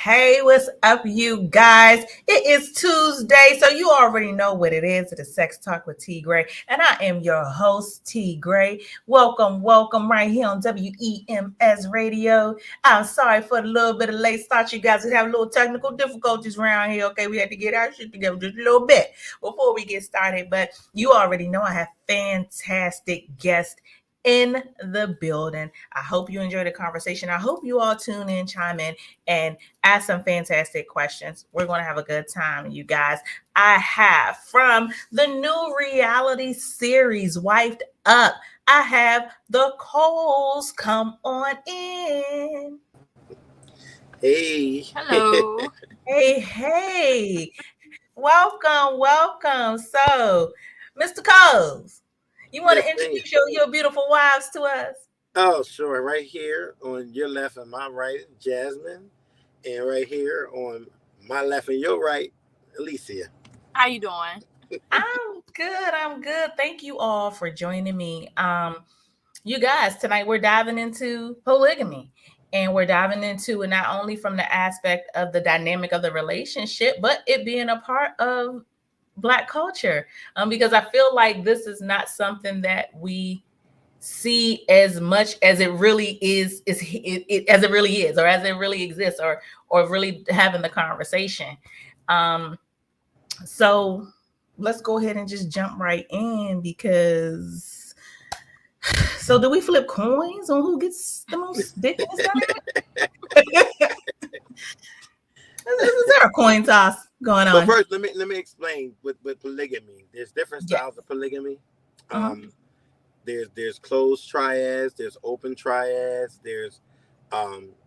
Hey, what's up, you guys? It is Tuesday, so you already know what it is. It is Sex Talk with T Gray, and I am your host, T Gray. Welcome, right here on WEMS Radio. I'm sorry for the little bit of late start. You guys have a little technical difficulties around here. Okay, we had to get our shit together just a little bit before we get started, but you already know I have fantastic guests in the building. I hope you enjoy the conversation. I hope you all tune in, chime in, and ask some fantastic questions. We're going to have a good time, you guys. I have from the new reality series, Wifed Up, I have the Coles. Come on in. Hey. Hello. Hey. Welcome. So, Mr. Coles, you want Yes, to ma'am. introduce your beautiful wives to us? Oh, sure. Right here on your left and my right, Jasmine. And right here on my left and your right, Alicia. How you doing? I'm good. Thank you all for joining me. You guys, tonight we're diving into polygamy. And we're diving into it not only from the aspect of the dynamic of the relationship, but it being a part of Black culture. Because I feel like this is not something that we see as much as it really is as it really is, or as it really exists, or really having the conversation. So let's go ahead and just jump right in, because so do we flip coins on who gets the most dick in this dynamic? Is there a coin toss going But on? first, let me explain with polygamy. There's different Yeah. styles of polygamy. Mhm. There's closed triads, there's open triads, there's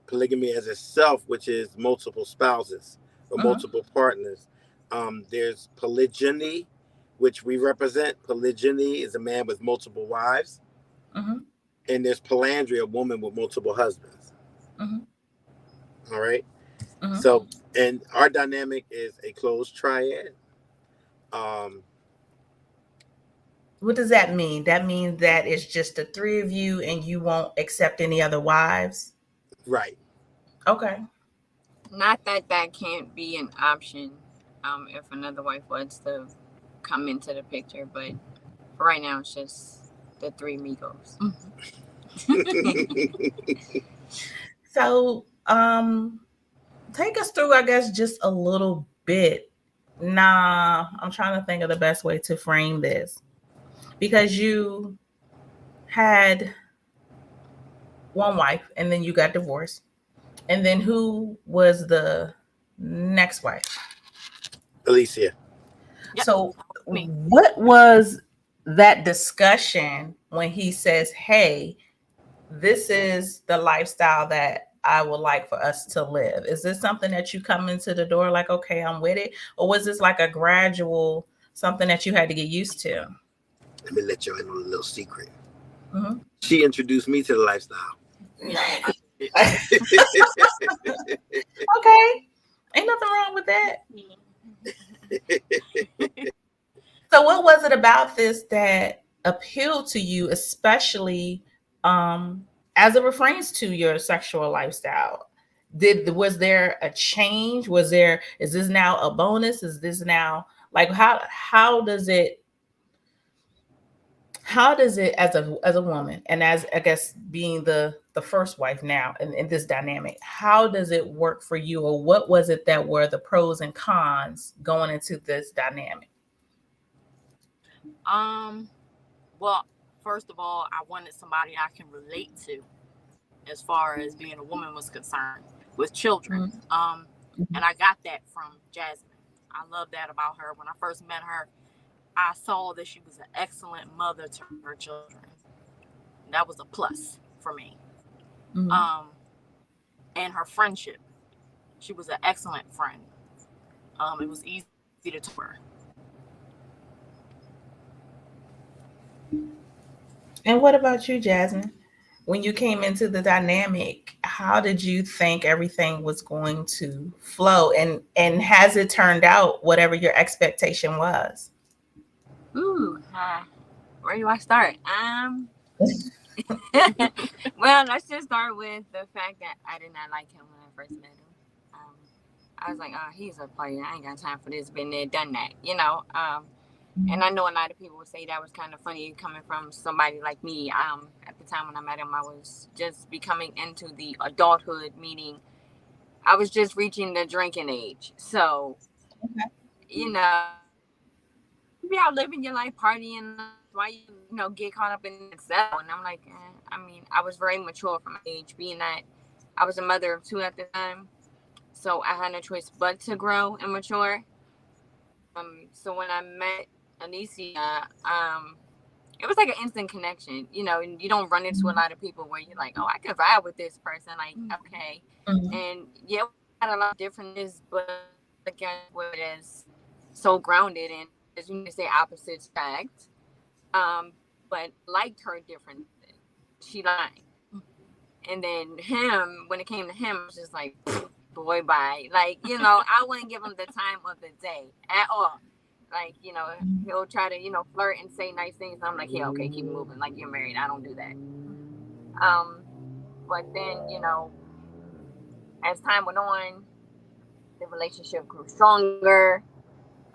polygamy as itself, which is multiple spouses or multiple partners. There's polygyny, which we represent. Polygyny is a man with multiple wives. Mhm. And there's polyandry, a woman with multiple husbands. Mhm. All right. Mhm. So, and our dynamic is a closed triad. Um, What does that mean? That means that it's just the three of you and you won't accept any other wives? right. Okay. Not that that can't be an option if another wife was to come into the picture, but for right now it's just the three Migos. So, take us through, I guess, just a little bit. I'm trying to think of the best way to frame this, because you had one wife and then you got divorced. And then who was the next wife? Alicia. Yep. So, Me. what was that discussion when he says, "Hey, this is the lifestyle that I would like for us to live"? Is this something that you come into the door like, okay, I'm with it? Or was this like a gradual something that you had to get used to? Let me let you in on a little secret. Mm-hmm. She introduced me to the lifestyle. Okay. Ain't nothing wrong with that. So what was it about this that appealed to you, especially as it refers to your sexual lifestyle? Was there a change? Is this now a bonus? Is this now like how does it as a woman, and as I guess being the first wife now in this dynamic, how does it work for you, or what was it that were the pros and cons going into this dynamic? Well, first of all, I wanted somebody I can relate to as far as being a woman was concerned with children. And I got that from Jasmine. I love that about her. When I first met her, I saw that she was an excellent mother to her children. That was a plus for me. Mm-hmm. And her friendship. She was an excellent friend. It was easy to talk to her. And what about you, Jasmine? When you came into the dynamic, how did you think everything was going to flow? And has it turned out whatever your expectation was? Ooh, where do I start? Well, let's just start with the fact that I did not like him when I first met him. I was like, oh, he's a player. I ain't got time for this. Been there, done that, you know. And I know a lot of people would say that was kind of funny coming from somebody like me. At the time when I met him, I was just becoming into the adulthood, meaning I was just reaching the drinking age. So, you know, you be out living your life, partying. Why you know get caught up in itself? And I'm like, I mean, I was very mature for my age, being that I was a mother of two at the time, so I had no choice but to grow and mature. So when I met Alicia, it was like an instant connection, you know, and you don't run into a lot of people where you're like, oh, I can vibe with this person, like, okay. And yeah, we had a lot of differences, but again, what is so grounded and as you say, opposites attract. But liked her different. She lied. And then him, when it came to him, it was just like, boy, bye. Like, you know, I wouldn't give him the time of the day at all. Like, you know, he'll try to, you know, flirt and say nice things. And I'm like, yeah, okay, keep moving. Like, you're married. I don't do that. But then, you know, as time went on, the relationship grew stronger.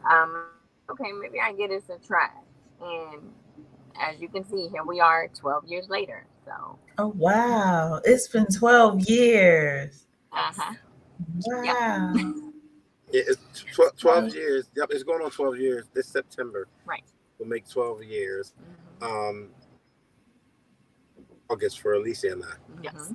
Okay, maybe I get this a try. And as you can see, here we are 12 years later. So. Oh, wow. It's been 12 years. Uh-huh. Wow. Yep. Yeah, it's 12 years. Yep, it's going on 12 years this September. Right. We'll make 12 years. August for Alicia and I. Yes.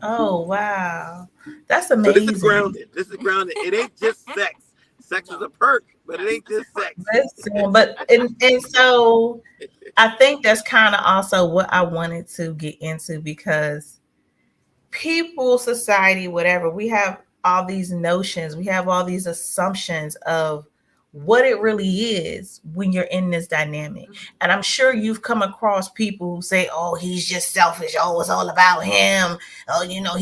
Oh, wow. That's So amazing. this is grounded. This is grounded. It ain't just sex. Sex is a perk, but it ain't just sex. Listen, but and so I think that's kind of also what I wanted to get into because people, society, whatever, we have all these notions, we have all these assumptions of what it really is when you're in this dynamic. And I'm sure you've come across people who say, oh, he's just selfish. Oh, it's all about him. Oh, you know,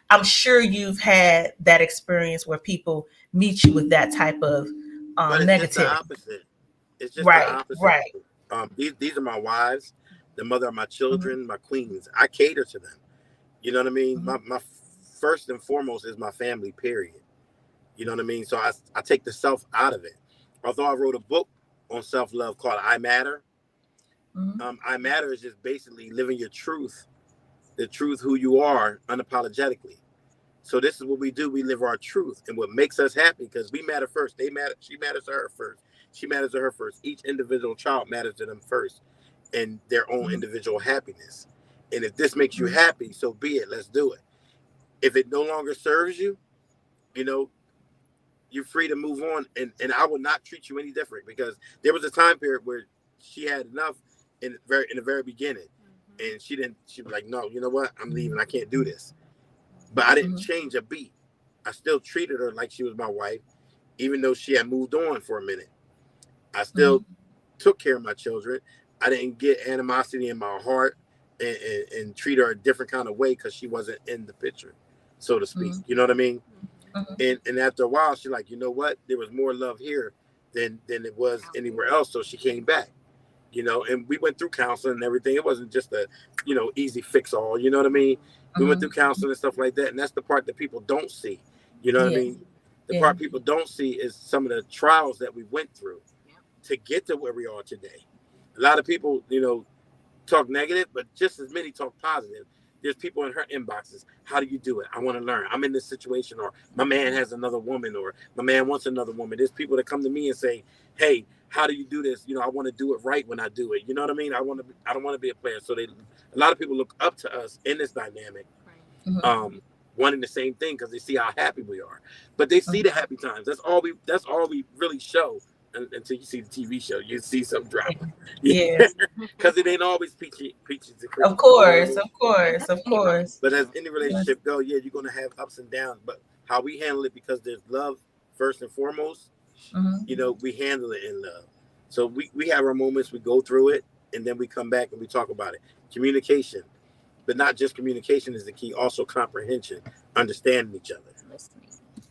I'm sure you've had that experience where people meet you with that type of But it's just the negativity. opposite. It's just the opposite. Right. These are my wives, the mother of my children, my queens. I cater to them. You know what I mean? My first and foremost is my family, period. You know what I mean? So I take the self out of it. Although I wrote a book on self-love called I Matter. I Matter is just basically living your truth, the truth who you are unapologetically. So this is what we do. We live our truth and what makes us happy because we matter first. They matter. She matters to her first. She matters to her first. Each individual child matters to them first and their own individual happiness. And if this makes you happy, so be it. Let's do it. If it no longer serves you, you know, you're free to move on. And I will not treat you any different because there was a time period where she had enough in the very beginning. And she was like, no, you know what? I'm leaving. I can't do this. But I didn't change a beat. I still treated her like she was my wife, even though she had moved on for a minute. I still took care of my children. I didn't get animosity in my heart and treat her a different kind of way because she wasn't in the picture, so to speak. You know what I mean? And after a while, she's like, you know what? There was more love here than it was anywhere else. So she came back, you know, and we went through counseling and everything. It wasn't just a, you know, easy fix all, you know what I mean? We went through counseling and stuff like that. And that's the part that people don't see. You know what I mean? The part people don't see is some of the trials that we went through to get to where we are today. A lot of people, you know, talk negative, but just as many talk positive. There's people in her inboxes. How do you do it? I want to learn. I'm in this situation, or my man has another woman, or my man wants another woman. There's people that come to me and say, hey, how do you do this? You know, I want to do it right when I do it. You know what I mean? I don't want to be a player. So a lot of people look up to us in this dynamic, wanting the same thing because they see how happy we are. But they see the happy times. That's all we really show. Until you see the TV show, you see some drama. Because it ain't always peaches and cream. Of course. But as any relationship go, you're going to have ups and downs. But how we handle it, because there's love first and foremost, you know, we handle it in love. So we have our moments, we go through it, and then we come back and we talk about it. Communication. But not just communication is the key, also comprehension, understanding each other.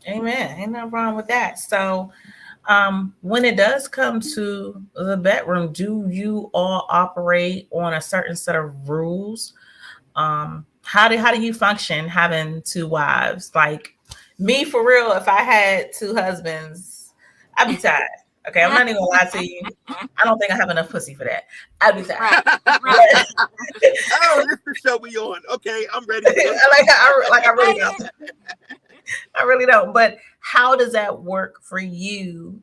Amen. Ain't nothing wrong with that. So when it does come to the bedroom, do you all operate on a certain set of rules? How do you function having two wives? Like, Me for real, if I had two husbands, I'd be tired. Okay, I'm not even gonna lie to you. I don't think I have enough pussy for that. I'd be tired. Right. Oh, this is the show we on. Okay, I'm ready. I really don't. I really don't. But how does that work for you?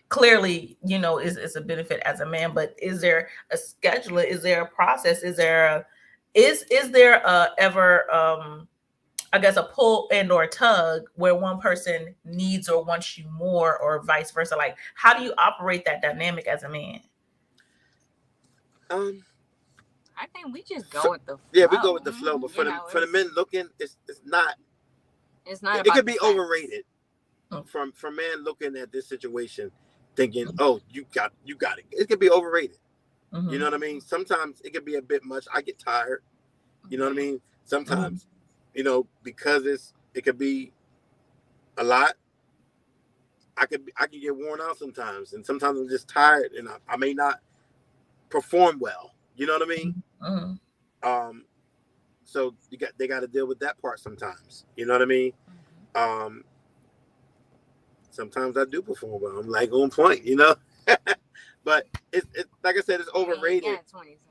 Clearly, is a benefit as a man, but is there a schedule? Is there a process? Is there ever I guess a pull and or tug where one person needs or wants you more or vice versa? Like, how do you operate that dynamic as a man? I think we just go with the flow. Yeah, we go with the flow. But for the men looking, it's not. It's not. It could be overrated. From men looking at this situation, thinking, "Oh, you got it." It could be overrated. Mm-hmm. You know what I mean? Sometimes it could be a bit much. I get tired. You know what I mean? Sometimes, because it could be a lot. I can get worn out sometimes, and sometimes I'm just tired, and I may not perform well. You know what I mean? Mm-hmm. So they got to deal with that part sometimes. You know what I mean? Sometimes I do perform well. I'm like on point, but it's like I said, it's overrated.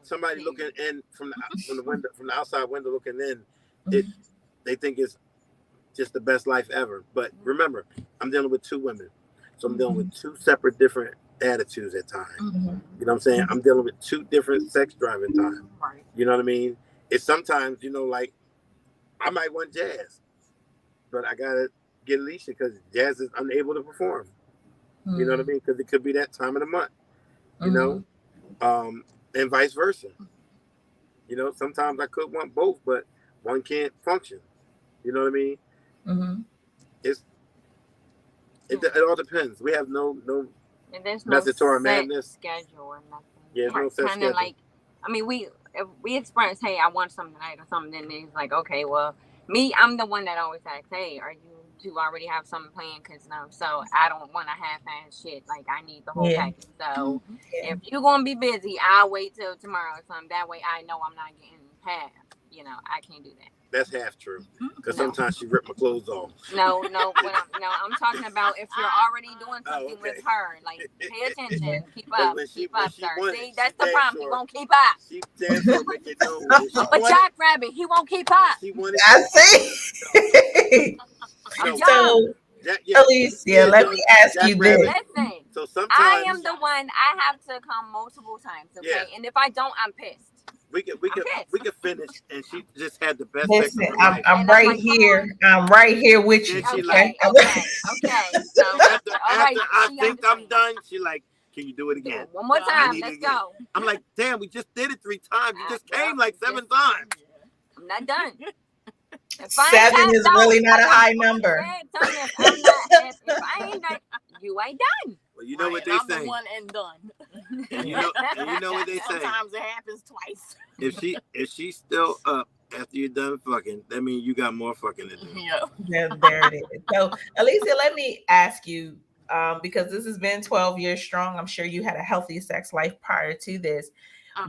Somebody looking in from the window, from the outside window looking in, they think it's just the best life ever. But remember, I'm dealing with two women, so I'm dealing with two separate different attitudes at times. You know what I'm saying? I'm dealing with two different sex driving times. You know what I mean? It's sometimes, like I might want Jazz, but I gotta get Alicia because Jazz is unable to perform. You know what I mean? Because it could be that time of the month. And vice versa. Sometimes I could want both, but one can't function. You know what I mean? It all depends. We have no method to our madness. Schedule or nothing. Yeah, no set schedule. Like, if we express, hey, I want something tonight or something, then it's like, okay, well, I'm the one that always asks, hey, are you already have something planned? Because so I don't want to half-ass shit. Like, I need the whole package. So if you're gonna be busy, I'll wait till tomorrow or something. That way, I know I'm not getting half. I can't do that. That's half true. Because sometimes she ripped my clothes off. No. I'm talking about if you're already doing something with her. Like, pay attention. Keep up. Keep up, sir. See, that's the problem. He won't keep up. She stands for making no. But Jack Rabbit, he won't keep up. I see. So, Alicia, let me ask you this. Listen, so sometimes I am the one. I have to come multiple times, okay? And if I don't, I'm pissed. We could finish, and she just had the best. Listen, I'm right here. I'm right here with you. Okay. So after I think I'm done, she like, can you do it again? One more time. Let's go. I'm like, damn, we just did it 3 times. You just came like 7 times. I'm not done. 7 is really not a high number. If I ain't done, you ain't done. Well, you know what they say. I'm the one and done. And you know what they say. Sometimes it happens twice. If she's still up after you're done fucking, that means you got more fucking to do. Yeah, there it is. So, Alicia, let me ask you, because this has been 12 years strong. I'm sure you had a healthy sex life prior to this.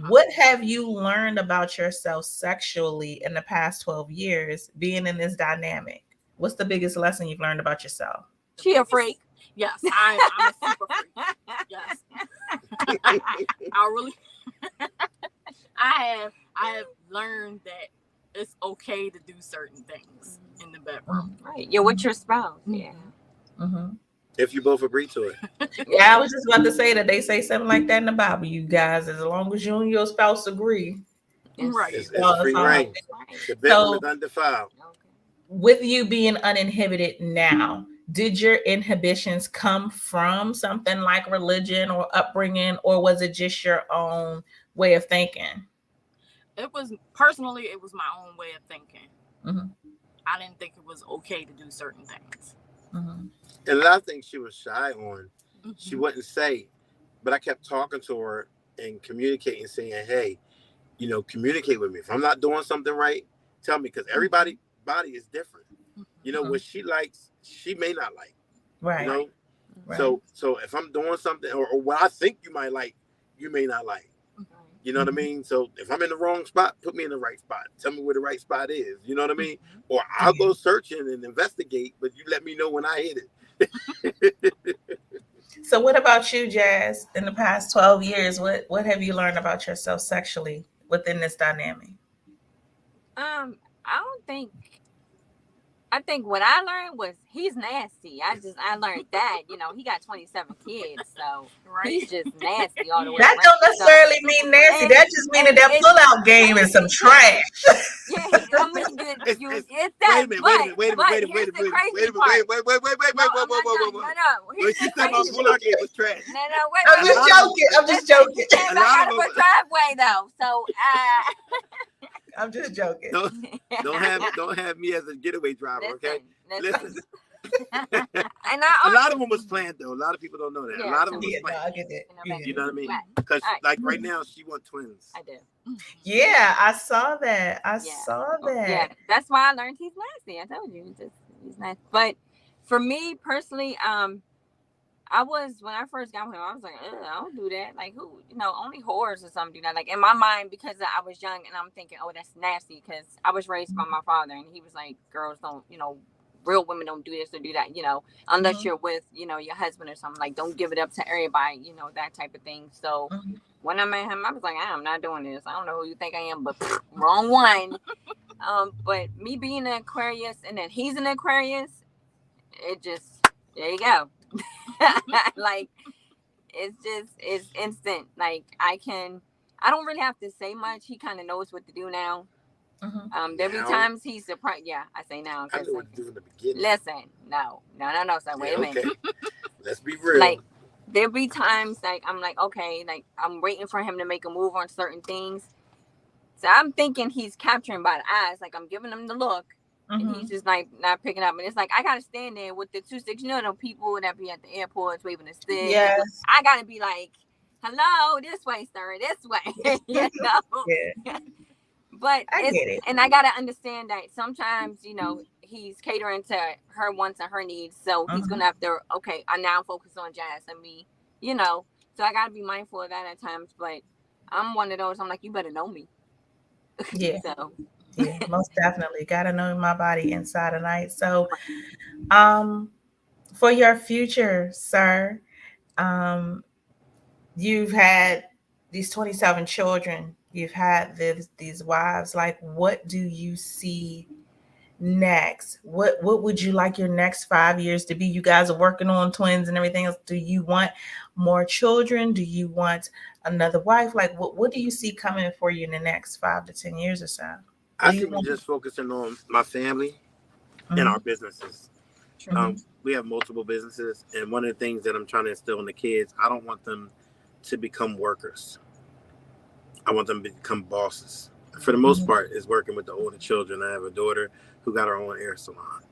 What have you learned about yourself sexually in the past 12 years being in this dynamic? What's the biggest lesson you've learned about yourself? She a freak. Yes, I'm a super freak. Yes. I have learned that it's okay to do certain things in the bedroom. Right. You're with your spouse. Yeah. If you both agree to it. Yeah, I was just about to say that they say something like that in the Bible, you guys, as long as you and your spouse agree. Right. It's free reign. The bedroom is undefiled. With you being uninhibited now, did your inhibitions come from something like religion or upbringing, or was it just your own way of thinking? It was my own way of thinking. I didn't think it was okay to do certain things. And a lot of things she was shy on, she wouldn't say, but I kept talking to her and communicating, saying, hey, communicate with me. If I'm not doing something right, tell me, because everybody's body is different. What she likes, she may not like. Right. Right. So if I'm doing something or what I think you might like, you may not like. You know what I mean? So if I'm in the wrong spot, put me in the right spot. Tell me where the right spot is. You know what I mean? Or I'll go searching and investigate, but you let me know when I hit it. So what about you, Jazz? In the past 12 years, what have you learned about yourself sexually within this dynamic? I don't think. I think what I learned was he's nasty. I learned that, he got 27 kids, so he's just nasty all the way That around. don't necessarily mean nasty. That just means that pull-out game is some trash. Yeah, I mean, it's that. Wait a minute. Here's the crazy part. Wait, she said my pull-out game was trash. Wait. I'm just joking. I got a good driveway though, so I'm just joking. Don't have me as a getaway driver, okay? Listen. And a lot of them was planned though. A lot of people don't know that. Yeah, a lot of them was planned. No, I get it. You know what I mean? Because like right now, she wants twins. I do. Yeah, I saw that. I saw that. Yeah, that's why I learned he's nasty. I told you, he's nice. But for me personally, I was, when I first got with him, I was like, I don't do that. Like, who, only whores or something do that. Like, in my mind, because I was young and I'm thinking, oh, that's nasty, because I was raised by my father and he was like, girls don't, real women don't do this or do that, unless you're with, your husband or something. Like, don't give it up to everybody, that type of thing. So when I met him, I was like, I'm not doing this. I don't know who you think I am, but wrong one. But me being an Aquarius and then he's an Aquarius, it just, there you go. Like, it's instant. Like, I don't really have to say much. He kind of knows what to do now. There'll be times he's surprised. Yeah, I say now. I knew what to do in the beginning. Listen, no. So wait a minute. Let's be real. Like, there'll be times like I'm like, okay, like I'm waiting for him to make a move on certain things. So I'm thinking he's capturing by the eyes. Like, I'm giving him the look. And he's just like not picking up, and it's like I gotta stand there with the 2-6. The people that be at the airports waving a stick. Yes. I gotta be like, "Hello, this way, sir, this way." Yeah. But I get it, and I gotta understand that sometimes he's catering to her wants and her needs, so he's gonna have to. Okay, I now focus on Jazz and me. So I gotta be mindful of that at times. But I'm one of those. I'm like, you better know me. Yeah. So. Yeah, most definitely. Gotta know my body inside and out. So, for your future, sir, you've had these 27 children. You've had these wives. Like, what do you see next? What would you like your next 5 years to be? You guys are working on twins and everything else. Do you want more children? Do you want another wife? Like, what do you see coming for you in the next 5 to 10 years or so? I think we're just focusing on my family and our businesses. We have multiple businesses, and one of the things that I'm trying to instill in the kids, I don't want them to become workers. I want them to become bosses. For the most part, is working with the older children. I have a daughter who got her own hair salon.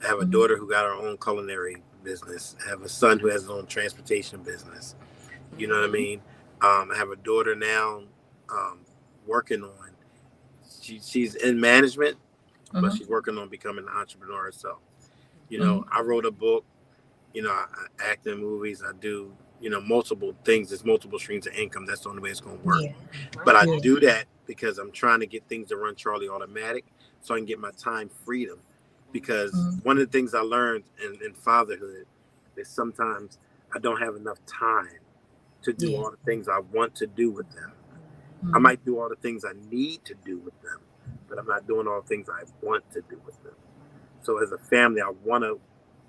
I have a daughter who got her own culinary business. I have a son who has his own transportation business. You know what I mean? I have a daughter now working on. She's in management, but she's working on becoming an entrepreneur herself. I wrote a book. I act in movies. I do, multiple things. There's multiple streams of income. That's the only way it's going to work. Yeah. But I do that because I'm trying to get things to run Charlie automatic so I can get my time freedom. Because one of the things I learned in fatherhood is sometimes I don't have enough time to do all the things I want to do with them. I might do all the things I need to do with them, but I'm not doing all the things I want to do with them. So as a family, I want to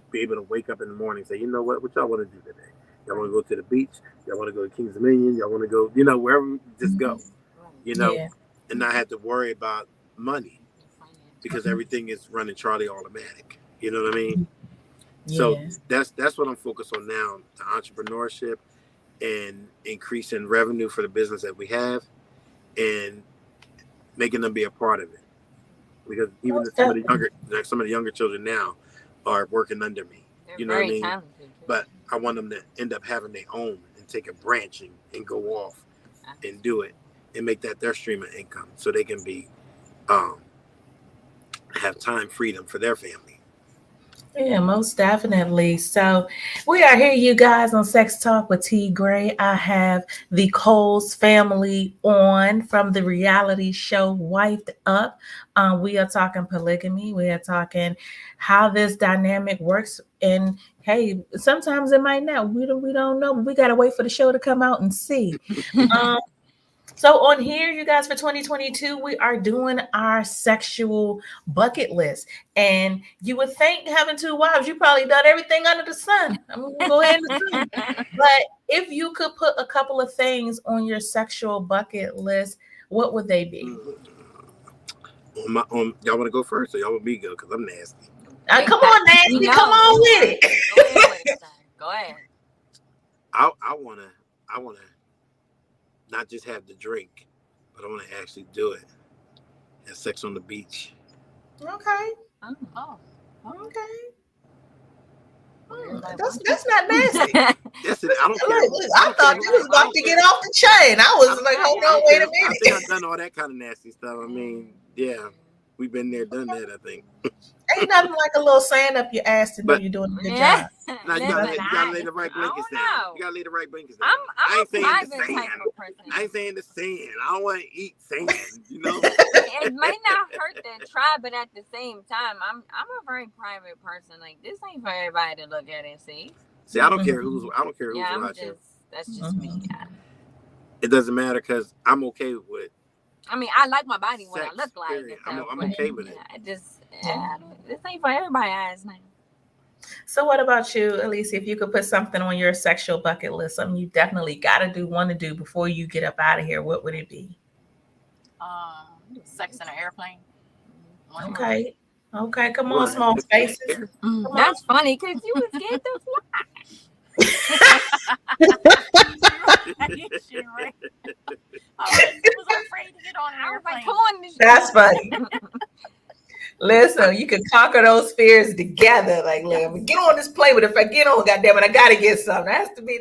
be able to wake up in the morning and say, you know what y'all want to do today? Y'all want to go to the beach? Y'all want to go to Kings Dominion? Y'all want to go, wherever we just go, and not have to worry about money because everything is running Charlie automatic. You know what I mean? Yeah. So that's what I'm focused on now, the entrepreneurship and increasing revenue for the business that we have and making them be a part of it. Because even some of the younger children now are working under me. You know what I mean? Talented. But I want them to end up having their own and take a branch and go off and do it and make that their stream of income so they can be have time freedom for their family. Yeah, most definitely. So we are here, you guys, on Sex Talk with T Gray. I have the Coles family on from the reality show Wiped Up. We are talking polygamy. We are talking how this dynamic works. And hey, sometimes it might not. We don't know. We gotta wait for the show to come out and see. Um, so on here, you guys, for 2022, we are doing our sexual bucket list. And you would think having two wives, you probably done everything under the sun. I'm gonna go ahead and assume. But if you could put a couple of things on your sexual bucket list, what would they be? Y'all want to go first, or y'all want me to go? Because I'm nasty. Come on, Nancy, come on with it. Go ahead. I wanna not just have the drink, but I want to actually do it. Have sex on the beach. Okay. Oh. Okay. That's not nasty. Yes, I don't care. Look, I thought you was about to get off the chain. I was like, hold on, wait a minute. I think I've done all that kind of nasty stuff. I mean, yeah, we've been there, done that. I think. Ain't nothing like a little sand up your ass to know you're doing a good job. Now you gotta lay the right blankets down. You gotta lay the right blankets down. I'm a private type of person. I ain't saying the sand. I don't want to eat sand. You know. It may not hurt to try, but at the same time, I'm a very private person. Like, this ain't for everybody to look at and see. See, I don't care who's watching. That's just me. Yeah. It doesn't matter because I'm okay with. I mean, I like my body what I look like. I'm okay with it. This ain't for everybody's eyes now. So what about you, Alicia? If you could put something on your sexual bucket list, something you definitely want to do before you get up out of here, what would it be? Sex in an airplane. Okay. Come on, small spaces. That's funny because you was scared to fly. I was afraid to get on an airplane. That's funny. Listen, you can conquer those fears together. Like, let me get on this plane, but if I get on, goddamn it, I gotta get something. That has to be.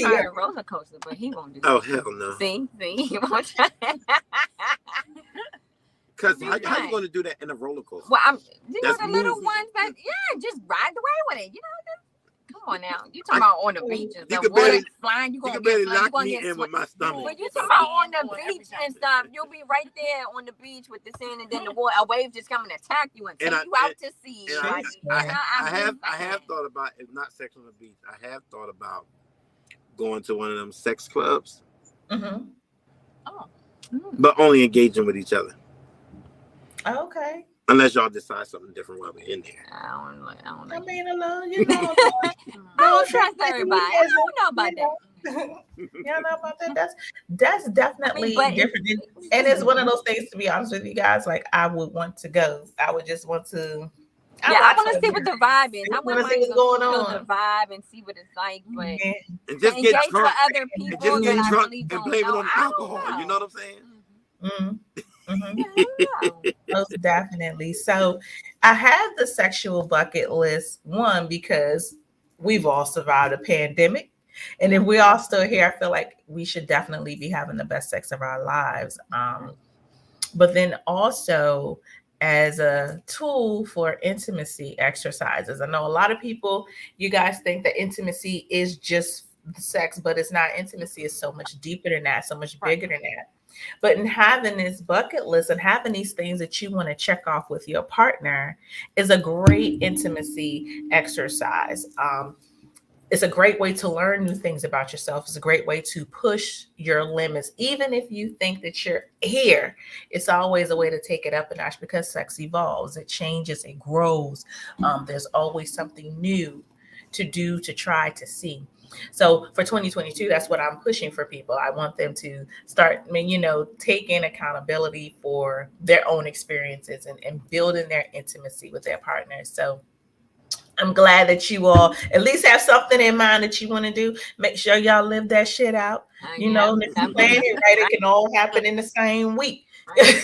Try a roller coaster, but he won't do that. Oh hell no! See, he won't try. Because how you going to do that in a roller coaster? Well, the little ones that just ride away with it. Come on now. You talking about on the beach and the water flying? You can barely lock me in with my stomach. But you talking about on the beach and stuff? You'll be right there on the beach with the sand, and then the water, a wave just come and attack you and take you out to sea. I have thought about, if not sex on the beach, I have thought about going to one of them sex clubs. Mm-hmm. But only engaging with each other. Okay. Unless y'all decide something different while we're in there. I don't know. I mean, you know. I don't trust everybody. I don't know about that. You know about that? That's definitely different. And it's one of those things, to be honest with you guys, like I would want to go. I would just want to. I want to see what the vibe is. I want to see what's going on. The vibe and see what it's like, but and just get drunk. Other people and just get drunk and blame it on alcohol. You know what I'm saying? Mm-hmm. Mm-hmm. Most definitely. So I have the sexual bucket list, one, because we've all survived a pandemic, and if we're all still here, I feel like we should definitely be having the best sex of our lives, but then also as a tool for intimacy exercises. I know a lot of people, you guys think that intimacy is just sex, but it's not. Intimacy is so much deeper than that, so much bigger than that. But in having this bucket list and having these things that you want to check off with your partner is a great intimacy exercise. It's a great way to learn new things about yourself. It's a great way to push your limits. Even if you think that you're here, it's always a way to take it up a notch because sex evolves, it changes, it grows. There's always something new to do, to try, to see. So for 2022, that's what I'm pushing for people. I want them to start, taking accountability for their own experiences and building their intimacy with their partners. So I'm glad that you all at least have something in mind that you want to do. Make sure y'all live that shit out. If you plan it right, it can all happen in the same week. Plan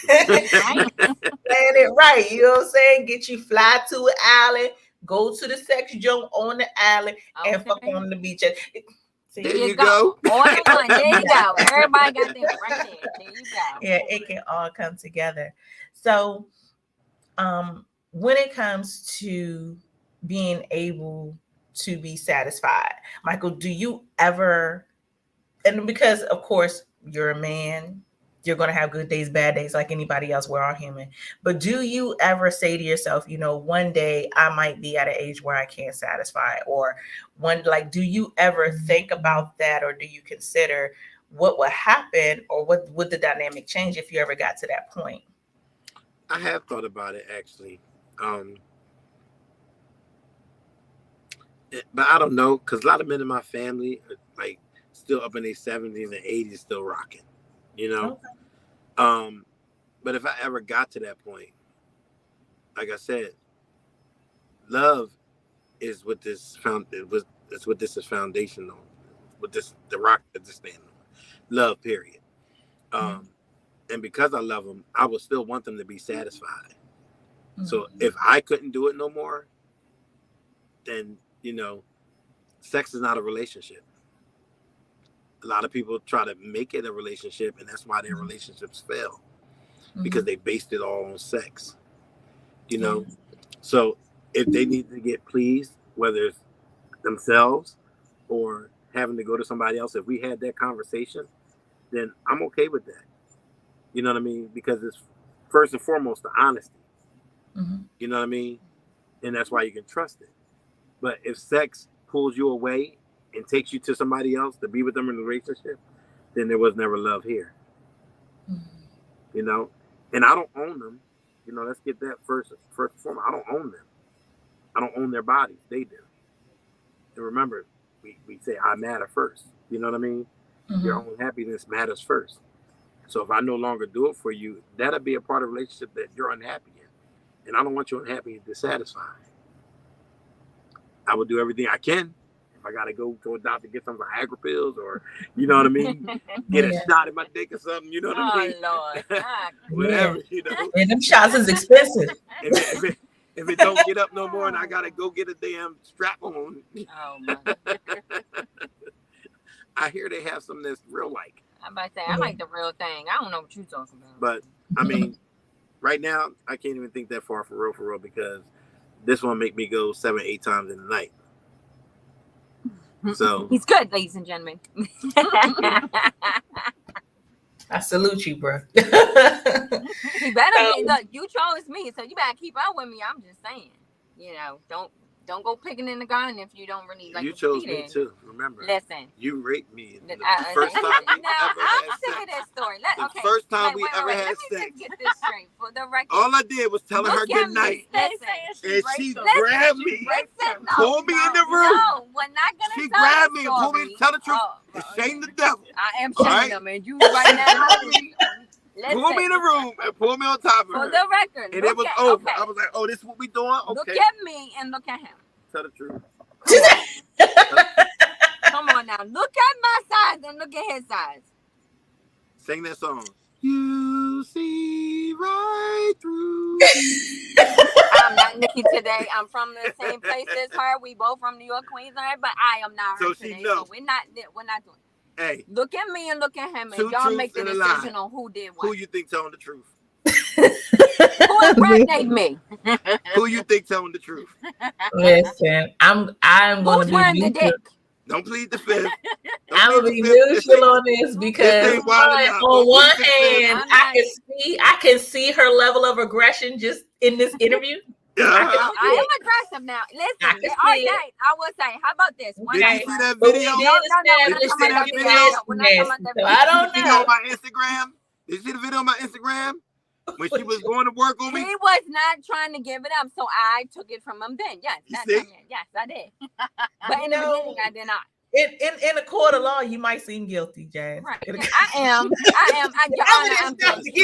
it right. You know what I'm saying? Get you fly to an island. Go to the sex joint on the island and fuck on the beach. There you go. All in one. There you go. Everybody got them right there. There you go. Yeah, it can all come together. So, when it comes to being able to be satisfied. Mykal, do you ever, and because of course you're a man, you're going to have good days, bad days, like anybody else. We're all human. But do you ever say to yourself, one day I might be at an age where I can't satisfy, or do you ever think about that, or do you consider what would happen, or what would the dynamic change if you ever got to that point? I have thought about it actually. But I don't know, because a lot of men in my family are like still up in their 70s and 80s, still rocking, Okay. But if I ever got to that point, like I said, love is what this is what this is foundational, what the rock that this stand on. Love, period. And because I love them, I would still want them to be satisfied. So if I couldn't do it no more, then sex is not a relationship. A lot of people try to make it a relationship, and that's why their relationships fail, because they based it all on sex. So if they need to get pleased, whether it's themselves or having to go to somebody else, if we had that conversation, then I'm okay with that. You know what I mean? Because it's first and foremost the honesty. You know what I mean? And that's why you can trust it. But if sex pulls you away and takes you to somebody else to be with them in a relationship, then there was never love here. And I don't own them. Let's get that first and foremost. I don't own them. I don't own their bodies. They do. And remember, we say I matter first. You know what I mean? Your own happiness matters first. So if I no longer do it for you, that'll be a part of the relationship that you're unhappy in. And I don't want you unhappy and dissatisfied. I will do everything I can. If I got to go to a doctor, get some Viagra pills, or, you know what I mean? Get a shot in my dick or something, you know what I mean? Oh, Lord. Whatever, And them shots is expensive. If it don't get up no more and I got to go get a damn strap on. Oh, my God. I hear they have some that's real like. I'm about to say, I like the real thing. I don't know what you're talking about. But, I mean, right now, I can't even think that far for real, because this one make me go 7-8 times in the night. So he's good, ladies and gentlemen. I salute you, bro. You better look. You chose me, so you better keep up with me. I'm just saying, don't go picking in the garden if you don't really like. You chose me too. Remember, listen, you raped me. The first time we ever had sex. That story. The first time we ever had sex. Let me just get this straight for the record. All I did was tell her good night, and she grabbed me, pulled me in the room. No, we're not gonna. She grabbed me and pulled me. Tell the truth. And shame the devil. I am shaming them, and you right now. Pull me in the room and pull me on top of her. For the record. And it was over. Okay. I was like, oh, this is what we doing? Okay. Look at me and look at him. Tell the truth. Come on now. Look at my size and look at his size. Sing that song. You see right through. I'm not Nikki today. I'm from the same place as her. We both from New York, Queensland, but I am not her today. So we're not doing it. Hey, look at me and look at him, and y'all make the decision on who did what. Who you think telling the truth? Who impregnated me? Who you think telling the truth? Listen, I'm going to be the dick? Don't plead the fifth. I'm gonna be neutral on this because on one hand, I can see her level of aggression just in this interview. I am aggressive now. Listen, I will say, how about this? Did you see that video? Did you see that video? I don't know. On my Instagram? Did you see the video on my Instagram? When she was going to work on me? He was not trying to give it up, so I took it from him then. Yes, yes, I did. But in the beginning, I did not. In a court of law, you might seem guilty, Jazz. Right. I am. I'm guilty.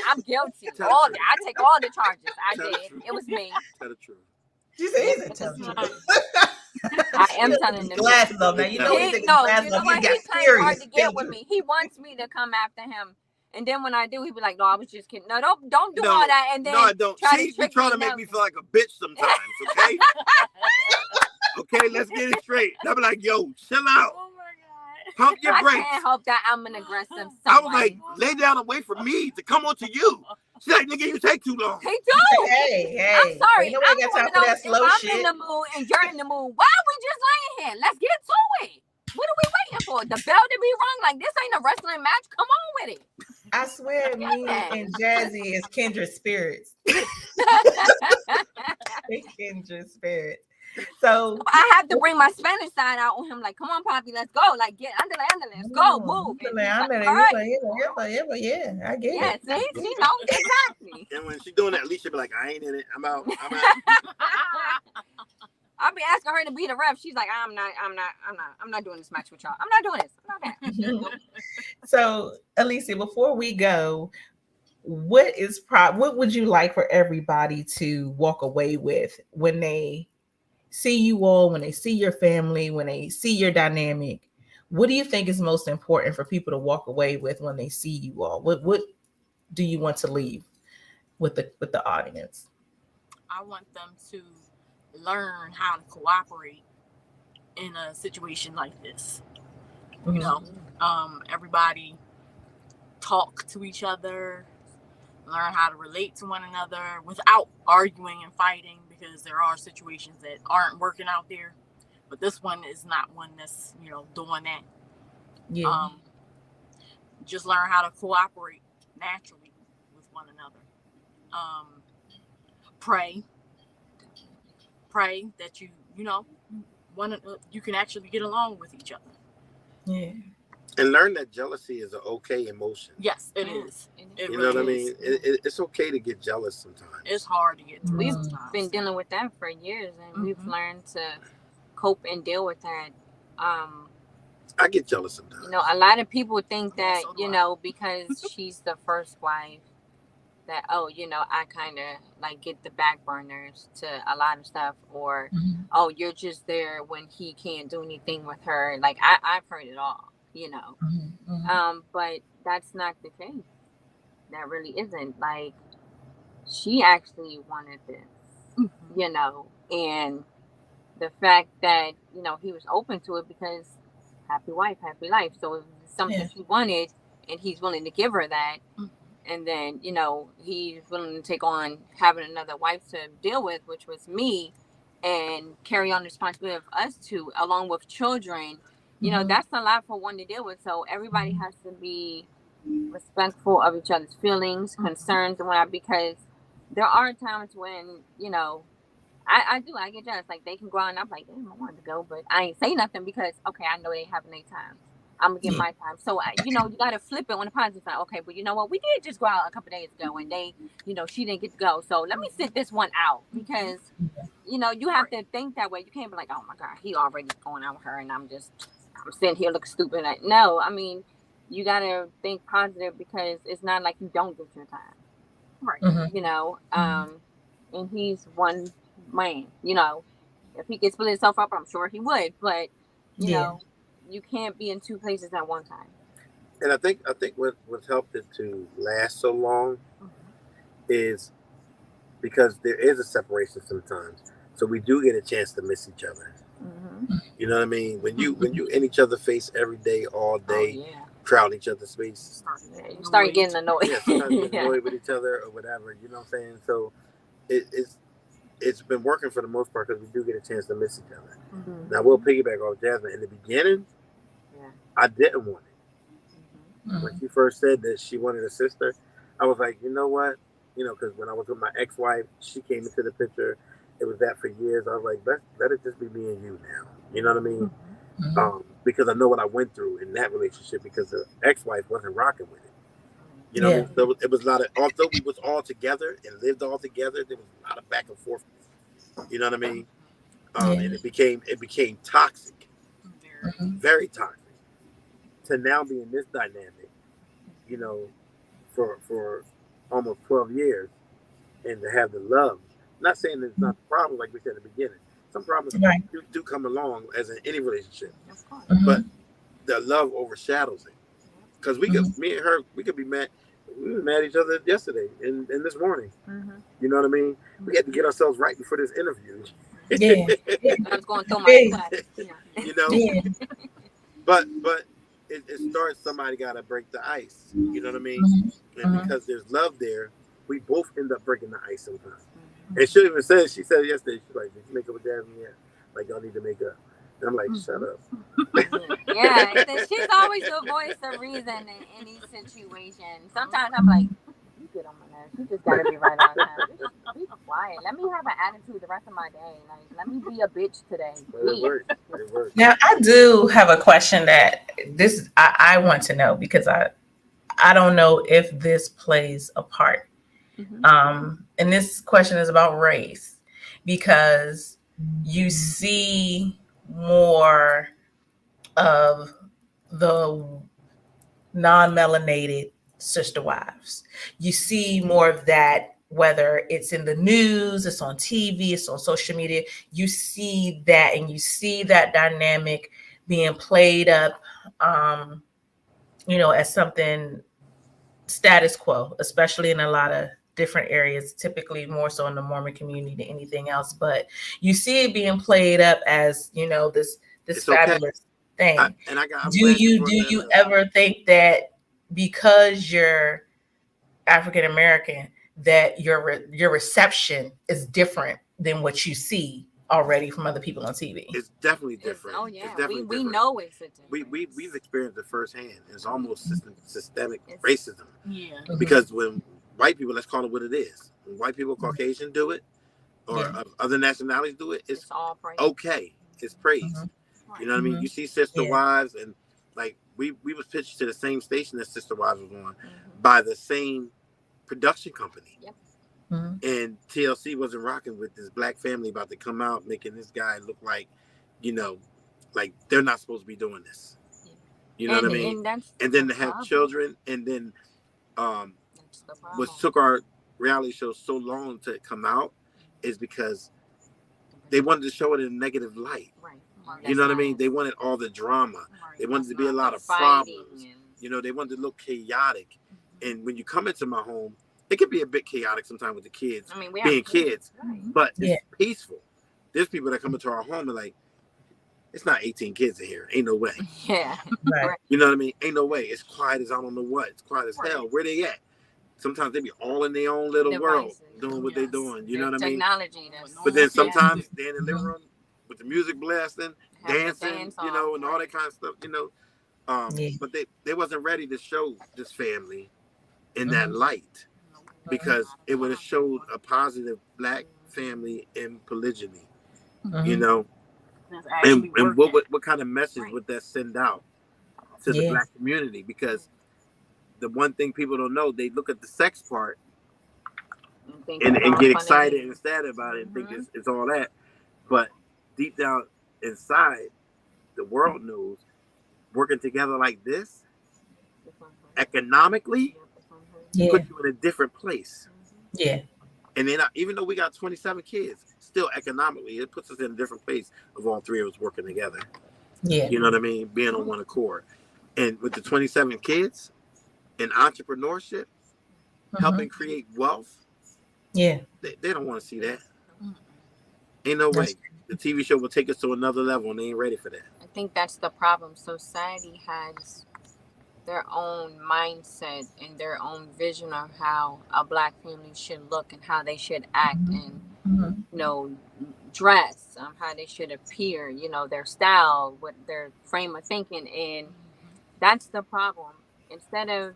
I'm guilty. I take all the charges. I did. It was me. Tell the truth. She said he's intelligent. I am telling the glasses though. Now you know he's playing hard to get with me. He wants me to come after him. And then when I do, he'd be like, "No, I was just kidding. No, don't do all that." And then I don't. She's trying to make me feel like a bitch sometimes. Okay. Okay, let's get it straight. I'll be like, "Yo, chill out. Oh my God. Pump your brakes." I can't help that I'm an aggressive. I was like, "Lay down away from me to come on to you." She's like, nigga, you take too long. He do. Hey, I'm sorry. Ain't nobody got time for that slow if shit. I'm in the mood and you're in the mood, why are we just laying here? Let's get to it. What are we waiting for? The bell to be rung? Like, this ain't a wrestling match. Come on with it. I swear, me and Jazzy is kindred spirits. Kindred spirits. So I have to bring my Spanish side out on him. Like, come on, Poppy, let's go. Like, get under, let's go, move. And he's like, all right. Yeah, I get it. Yeah, see, you know, exactly. And when she's doing that, Alicia be like, I ain't in it. I'm out. I'll be asking her to be the ref. She's like, I'm not doing this match with y'all. I'm not doing this. I'm not that. So, Alicia, before we go, what would you like for everybody to walk away with when they see you all, when they see your family, when they see your dynamic? What do you think is most important for people to walk away with when they see you all? What do you want to leave with the audience? I want them to learn how to cooperate in a situation like this. You know, everybody talk to each other, learn how to relate to one another without arguing and fighting, because there are situations that aren't working out there, but this one is not one that's, you know, doing that. Yeah. Just learn how to cooperate naturally with one another. Pray that you know, you can actually get along with each other. Yeah. And learn that jealousy is an okay emotion. Yes, it is. You know what I mean? It's okay to get jealous sometimes. It's hard to get through. We've sometimes. been dealing with that for years, and we've learned to cope and deal with that. I get jealous sometimes. You know, a lot of people think that, you know, because she's the first wife, that, oh, you know, I kind of like get the back burners to a lot of stuff, or oh, you're just there when he can't do anything with her. Like, I've heard it all, you know. But that's not the case. That really isn't. Like, she actually wanted this, you know, and the fact that, you know, he was open to it, because happy wife, happy life. So if it's something she wanted and he's willing to give her that, and then, you know, he's willing to take on having another wife to deal with, which was me, and carry on the responsibility of us two, along with children, you know, that's a lot for one to deal with. So everybody has to be respectful of each other's feelings, concerns, and whatnot, because there are times when, you know, I get jealous. Like, they can go out and I'm like, damn, I wanted to go, but I ain't say nothing because, okay, I know they having their time. I'm gonna get my time. So, you know, you gotta flip it on the positive side. Okay, but you know what? We did just go out a couple days ago, and they, you know, she didn't get to go. So let me sit this one out, because, you know, you have to think that way. You can't be like, oh my God, he already going out with her, and I'm sitting here looking stupid. Like, no, I mean, you gotta think positive, because it's not like you don't get your time, right? You know, and he's one man. You know, if he could split himself up, I'm sure he would. But you know, you can't be in two places at one time. And I think what's helped it to last so long is because there is a separation sometimes, so we do get a chance to miss each other. You know what I mean? When you in each other's face every day, all day, crowd each other's space, you start getting annoyed. Sometimes you get annoyed with each other or whatever. You know what I'm saying? So it's been working for the most part, because we do get a chance to miss each other. Now we'll piggyback off Jasmine. In the beginning, I didn't want it. When she first said that she wanted a sister, I was like, you know what? You know, because when I was with my ex-wife, she came into the picture. It was that for years. I was like, let it just be me and you now. You know what I mean? Because I know what I went through in that relationship, because the ex-wife wasn't rocking with it. You know what I mean? So it was a lot of, although we was all together and lived all together, there was a lot of back and forth. You know what I mean? And it became toxic, very toxic. To now be in this dynamic, you know, for almost 12 years, and to have the love. Not saying it's not the problem, like we said at the beginning. Some problems do come along, as in any relationship, but the love overshadows it. Because me and her, we could be mad. We were mad at each other yesterday and this morning. You know what I mean? We had to get ourselves right before this interview. I was going through my you know, but it starts. Somebody got to break the ice. You know what I mean? And because there's love there, we both end up breaking the ice sometimes. And she even said, she said yesterday, she's like, did you make up with Jasmine yet? Like, y'all need to make up. And I'm like, shut up. Yeah, she's always the voice of reason in any situation. Sometimes I'm like, you get on my nerves. You just gotta be right on time. Just be quiet. Let me have an attitude the rest of my day. Like, let me be a bitch today. It works. Now, I do have a question that I want to know, because I don't know if this plays a part. And this question is about race, because you see more of the non-melanated sister wives. You see more of that, whether it's in the news, it's on TV, it's on social media. You see that, and you see that dynamic being played up, as something status quo, especially in a lot of different areas, typically more so in the Mormon community than anything else. But you see it being played up as, this It's fabulous thing. Do you ever think that because you're African American, that your reception is different than what you see already from other people on TV? It's definitely different. We know it's a different. We've experienced it firsthand. It's almost systemic racism. Yeah. Because when white people, let's call it what it is, when white people, Caucasian do it, or other nationalities do it, it's all okay. It's praised. You know what I mean? You see Sister Wives, and like we was pitched to the same station that Sister Wives was on by the same production company. Yep. And TLC wasn't rocking with this black family about to come out, making this guy look like, like they're not supposed to be doing this. You know what I mean? And then to have children, and then what took our reality show so long to come out is because they wanted to show it in a negative light. Right. You know what I mean? They wanted all the drama. They wanted to be a lot of problems. They wanted to look chaotic. And when you come into my home, it can be a bit chaotic sometimes with the kids, being kids, but it's peaceful. There's people that come into our home and like, it's not 18 kids in here. Ain't no way. Yeah. Right. You know what I mean? Ain't no way. It's quiet as I don't know what. It's quiet as hell. Where they at? Sometimes they be all in their own little world doing what they're doing. You know what I mean? Technology. But then sometimes they're in the living room with the music blasting, dancing, and all that kind of stuff, But they wasn't ready to show this family in that light, because it would have showed a positive black family in polygyny, and what kind of message would that send out to the black community? Because the one thing people don't know, they look at the sex part and get excited and sad about it and think it's all that, but deep down inside, the world knows working together like this economically put you in a different place. Yeah. And then even though we got 27 kids, still economically, it puts us in a different place of all three of us working together. Yeah. You know what I mean? Being on one accord. And with the 27 kids and entrepreneurship, helping create wealth, they don't want to see that. Ain't no way. The TV show will take us to another level, and they ain't ready for that. I think that's the problem. Society has their own mindset and their own vision of how a black family should look and how they should act and dress, how they should appear, their style, what their frame of thinking. And that's the problem. Instead of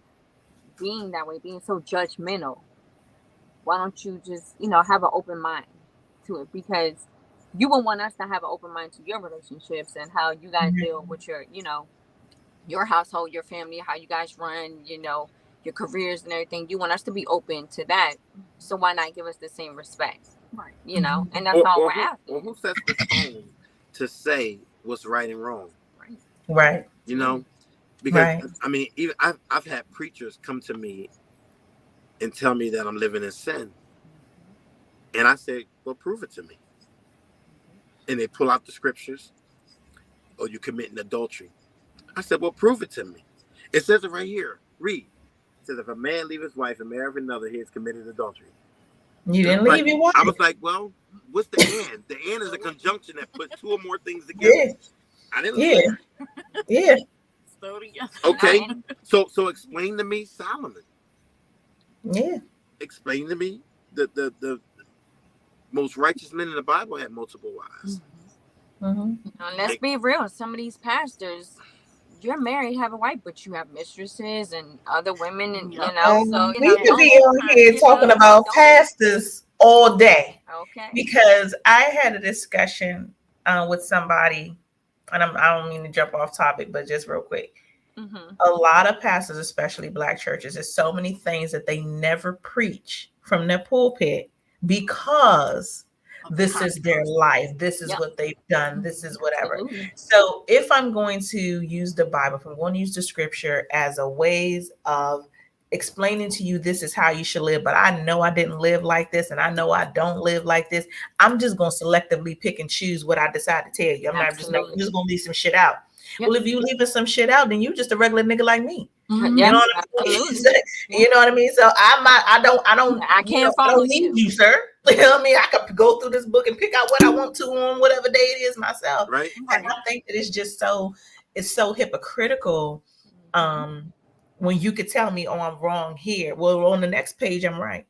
being that way, being so judgmental, why don't you just have an open mind to it? Because you will want us to have an open mind to your relationships and how you guys deal with your household, your family, how you guys run, your careers and everything. You want us to be open to that. So why not give us the same respect? Right. And that's all we're asking. Or who sets the tone to say what's right and wrong? Right. Because I mean, even I've had preachers come to me and tell me that I'm living in sin. And I said, well, prove it to me. And they pull out the scriptures. Or you committing adultery. I said, well, prove it to me. It says it right here. Read. It says, if a man leave his wife and marry another, he has committed adultery. You didn't leave your wife. I was like, well, what's the and? The and is a conjunction that puts two or more things together. Yeah. I didn't leave her. Yeah. Okay. So explain to me Solomon. Yeah. explain to me the most righteous men in the Bible had multiple wives. Let's be real. Some of these pastors, you're married, have a wife, but you have mistresses and other women, and so we could be on here talking about pastors all day. Okay. Because I had a discussion with somebody, and I don't mean to jump off topic, but just real quick. A lot of pastors, especially Black churches, there's so many things that they never preach from their pulpit because this is their life. This is what they've done. This is whatever. So if I'm going to use the Bible, if I'm going to use the scripture as a ways of explaining to you this is how you should live, but I know I didn't live like this, and I know I don't live like this, I'm just going to selectively pick and choose what I decide to tell you. I'm just going to leave some shit out. Well, if you leaving some shit out, then you just a regular nigga like me. You know what I mean? You know what I mean? So I don't need you, sir. You know what I mean? I could go through this book and pick out what I want to on whatever day it is myself. Right. And I think that it's just it's so hypocritical. When you could tell me, oh, I'm wrong here. Well, on the next page, I'm right.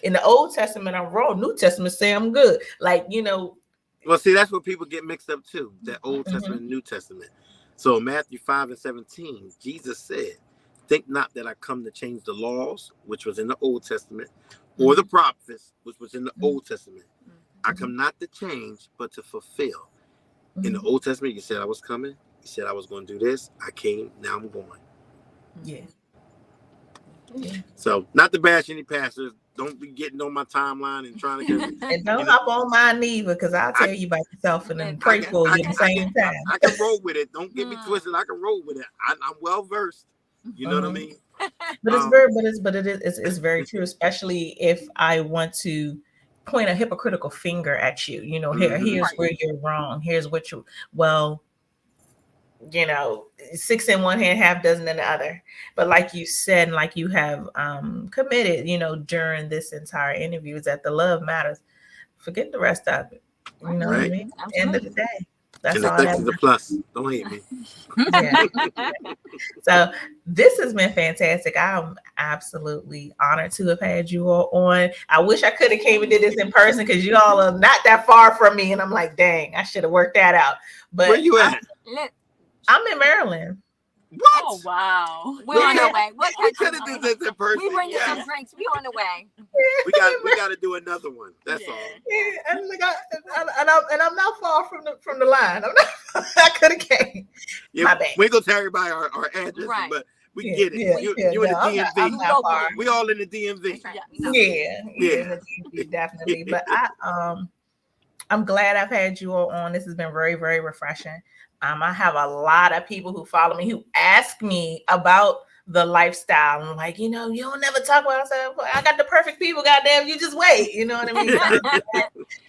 In the Old Testament, I'm wrong. New Testament say I'm good. Well, see, that's what people get mixed up too. That Old Testament and New Testament. So Matthew 5:17, Jesus said, "Think not that I come to change the laws, which was in the Old Testament, or the prophets, which was in the Old Testament. I come not to change, but to fulfill." In the Old Testament, you said I was coming. You said I was going to do this. I came. Now I'm going. Yeah. So, not to bash any pastors. Don't be getting on my timeline and trying to get. And don't hop on mine neither, because I'll tell you about yourself and then pray for you at the same time. I can roll with it. Don't get me twisted. I can roll with it. I'm well versed. You know what I mean? But it's very true, especially if I want to point a hypocritical finger at you. Here's where you're wrong. Here's what six in one hand, half dozen in the other. But like you said, and like you have committed, during this entire interview, is that the love matters. Forget the rest of it. You know what I mean? End of the day. That's all. And the plus. Don't hate me. Yeah. So this has been fantastic. I'm absolutely honored to have had you all on. I wish I could have came and did this in person, because you all are not that far from me. And I'm like, dang, I should have worked that out. But where you at? I'm in Maryland. What? Oh, wow. We're on the way. We could have did this in person. We bring you some drinks. We on the way. We got to do another one. That's all. Yeah, and I'm not far from the line. I could have came. Yeah, my bad. We ain't gonna tell everybody our address, but we get it. You in the DMV. We all in the DMV. Yeah, in the DMV, definitely. But I'm glad I've had you all on. This has been very, very refreshing. I have a lot of people who follow me who ask me about the lifestyle. I'm like, you don't never talk about it. I said, well, I got the perfect people. Goddamn, you just wait. You know what I mean?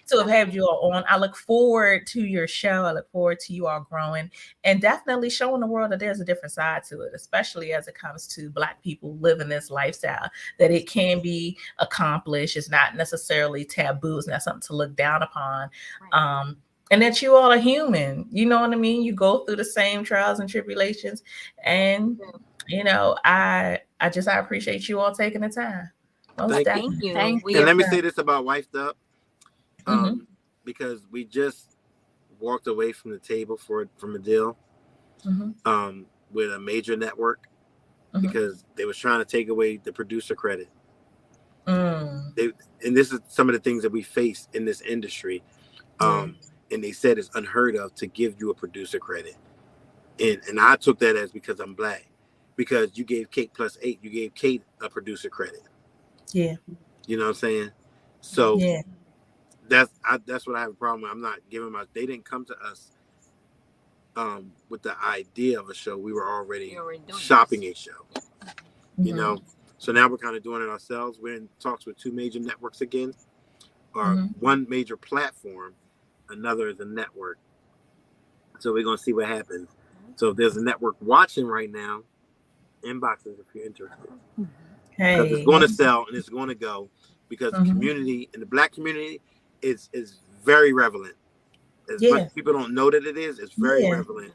To have had you all on. I look forward to your show. I look forward to you all growing and definitely showing the world that there's a different side to it, especially as it comes to Black people living this lifestyle, that it can be accomplished. It's not necessarily taboo. It's not something to look down upon. Right. And that you all are human. You know what I mean? You go through the same trials and tribulations. And, I appreciate you all taking the time. Thank you. And let me say this about Wifed Up. Because we just walked away from the table from a deal with a major network because they was trying to take away the producer credit. And this is some of the things that we face in this industry. And they said it's unheard of to give you a producer credit. And I took that as because I'm Black. Because you gave Kate plus 8, you gave Kate a producer credit. Yeah. You know what I'm saying? So that's what I have a problem with. I'm not giving they didn't come to us with the idea of a show. We were already shopping a show. You know? So now we're kind of doing it ourselves. We're in talks with 2 major networks again. Or one major platform. Another is a network. So we're going to see what happens. So if there's a network watching right now, inbox us if you're interested. Because it's going to sell and it's going to go because the community and the Black community is very relevant. As much as people don't know that it is, it's very relevant.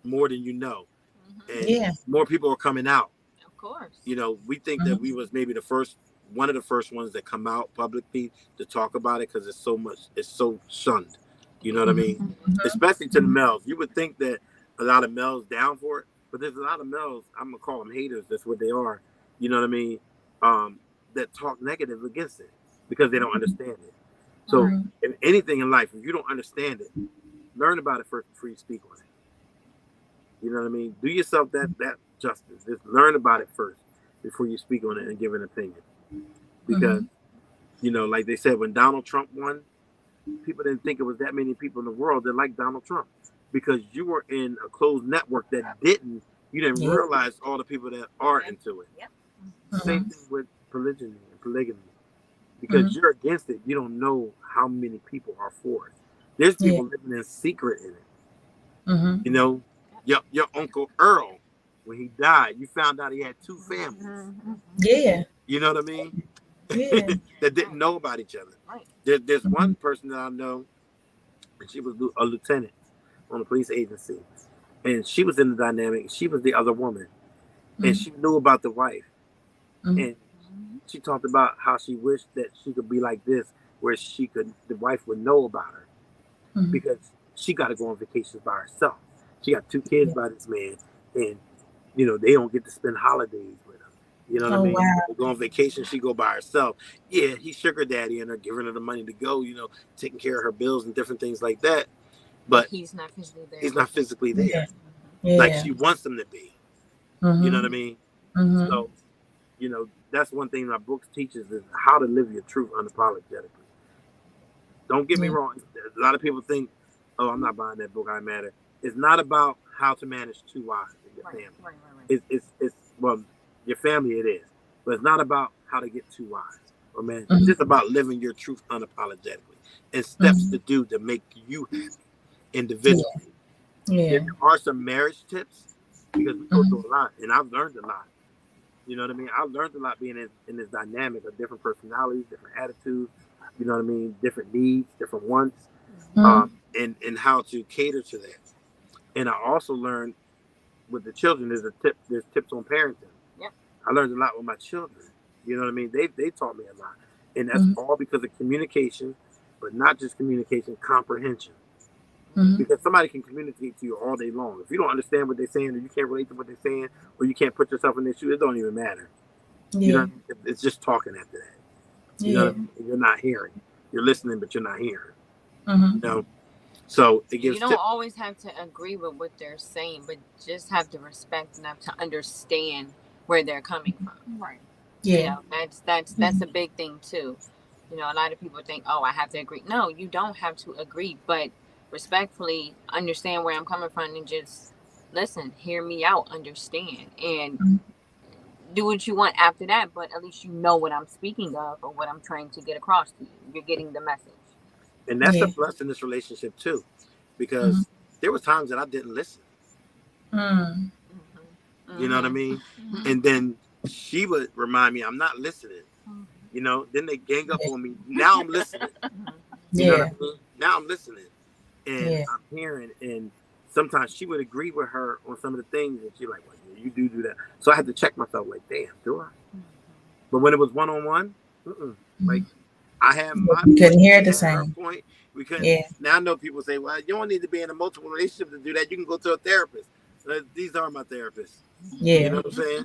More than you know. And more people are coming out. Of course. We think that we was maybe the first one of the first ones that come out publicly to talk about it because it's so shunned. You know what I mean? Especially to the males. You would think that a lot of males down for it, but there's a lot of males. I'm gonna call them haters. That's what they are. You know what I mean? That talk negative against it because they don't understand it. So, if anything in life, if you don't understand it, learn about it first before you speak on it. You know what I mean? Do yourself that justice. Just learn about it first before you speak on it and give an opinion. Because like they said, when Donald Trump won, people didn't think it was that many people in the world that liked Donald Trump because you were in a closed network that didn't. You didn't realize all the people that are into it. Same thing with polygyny and polygamy. Because you're against it, you don't know how many people are for it. There's people living in secret in it. You know, your Uncle Earl, when he died, you found out he had 2 families. Yeah. You know what I mean? Yeah. That didn't know about each other. There's one person that I know, and she was a lieutenant on a police agency, and she was in the dynamic. She was the other woman, and she knew about the wife, and she talked about how she wished that she could be like this, where the wife would know about her, because she got to go on vacations by herself. She got 2 kids by this man, and they don't get to spend holidays with him. You know what I mean? Wow. They go on vacation, she go by herself. Yeah, he's sugar daddy and her, giving her the money to go, taking care of her bills and different things like that. But he's not physically there. He's not physically there. Yeah. Like she wants him to be. You know what I mean? So, that's one thing my books teaches is how to live your truth unapologetically. Don't get me wrong. A lot of people think, oh, I'm not buying that book, I matter. It's not about how to manage 2 wives in your family. Right. It's well, your family it is. But it's not about how to get 2 wives. Or man, it's just about living your truth unapologetically. And steps to do to make you happy individually. Yeah. There are some marriage tips because we go through a lot, and I've learned a lot. You know what I mean? I've learned a lot being in this dynamic of different personalities, different attitudes. You know what I mean? Different needs, different wants, and how to cater to that. And I also learned with the children. There's tips on parenting. Yeah. I learned a lot with my children. You know what I mean? They taught me a lot, and that's all because of communication, but not just communication, comprehension. Because somebody can communicate to you all day long. If you don't understand what they're saying, or you can't relate to what they're saying, or you can't put yourself in their shoes, it don't even matter. Yeah. You know, it's just talking after that. You know what I mean? You're not hearing. You're listening, but you're not hearing. You know? So it gives. You don't always have to agree with what they're saying, but just have to respect enough to understand where they're coming from. Right. Yeah. That's a big thing too. A lot of people think, oh, I have to agree. No, you don't have to agree, but respectfully understand where I'm coming from and just listen, hear me out, understand, and do what you want after that. But at least you know what I'm speaking of or what I'm trying to get across to you. You're getting the message. And that's a plus in this relationship too, because there were times that I didn't listen. You know what I mean? And then she would remind me, I'm not listening. Then they gang up on me. Now I'm listening. You know what I mean? Now I'm listening. And I'm hearing, and sometimes she would agree with her on some of the things, and she's like, well, yeah, you do that. So I had to check myself, like, damn, do I? But when it was one-on-one, like, I have my point. Couldn't hear the same point. We couldn't. Yeah. Now I know people say, well, you don't need to be in a multiple relationship to do that. You can go to a therapist. These are my therapists. Yeah. You know what I'm saying?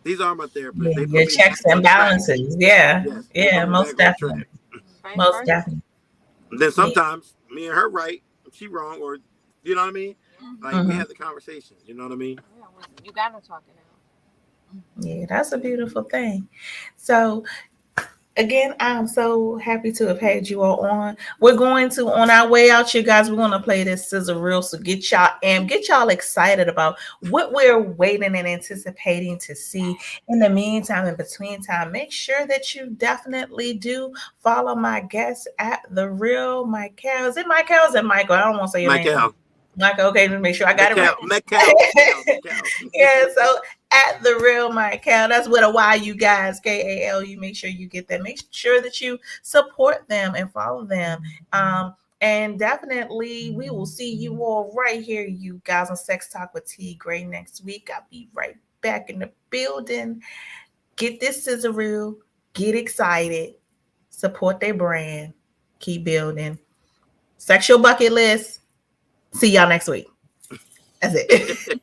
These are my therapists. Yeah. Your checks and balances. Yeah. Yes. Yeah, most definitely. Most definitely. And then sometimes me and her right, she wrong, or you know what I mean? Like we have the conversations, you know what I mean? Yeah, you gotta talk it out. Yeah, that's a beautiful thing. So again, I'm so happy to have had you all on. We're going to, on our way out, you guys, we're going to play this sizzle reel. So get y'all excited about what we're waiting and anticipating to see. In the meantime, in between time, make sure that you definitely do follow my guests at The Real Mykal. Is it Mykal? Is it Michael? I don't want to say your name. Michael, okay, just make sure I got it right. Mykal. Yeah, so at The Real Mykal, that's with a Y, you guys, Kal. You make sure you get that. Make sure that you support them and follow them. And definitely, we will see you all right here, you guys, on Sex Talk with T. Gray next week. I'll be right back in the building. Get this sizzle reel. get excited, support their brand, keep building. Sexual bucket list. See y'all next week. That's it.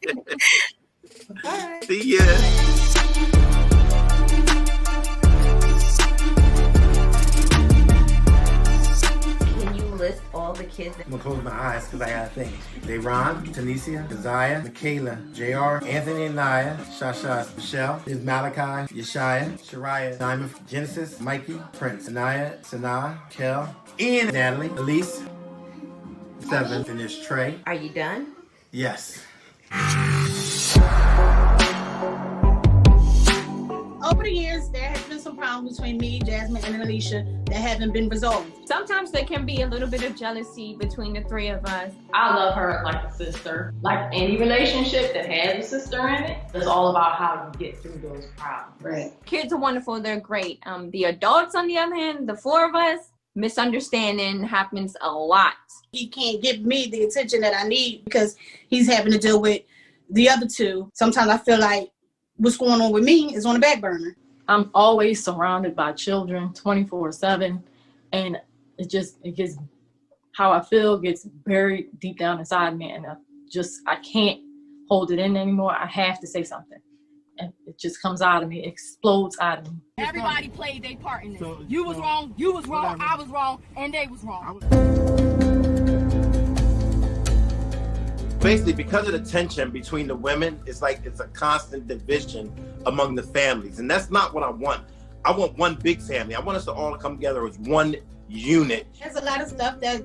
Bye. See ya. List all the kids. I'm gonna close my eyes because I gotta think. Dayron, Tanisha, Keziah, Michaela, JR, Anthony and Naya, Shasha, Michelle, is Malachi, Yeshaya, Shariah, Diamond, Genesis, Mikey, Prince, Anaya, Sanaa, Kel, Ian, Natalie, Elise, 7, and there's Trey. Are you done? Yes. Over the years, there has been some problems between me, Jasmine, and Alicia that haven't been resolved. Sometimes there can be a little bit of jealousy between the three of us. I love her like a sister. Like any relationship that has a sister in it, it's all about how you get through those problems. Right. Kids are wonderful, they're great. The adults, on the other hand, the four of us, misunderstanding happens a lot. He can't give me the attention that I need because he's having to deal with the other two. Sometimes I feel like what's going on with me is on the back burner. I'm always surrounded by children 24/7, and it gets, how I feel gets buried deep down inside me, and I can't hold it in anymore. I have to say something, and it just comes out of me, it explodes out of me. Everybody played their part in this. You was wrong, I was wrong, and they was wrong. Basically, because of the tension between the women, it's like it's a constant division among the families. And that's not what I want. I want one big family. I want us to all come together as one unit. There's a lot of stuff that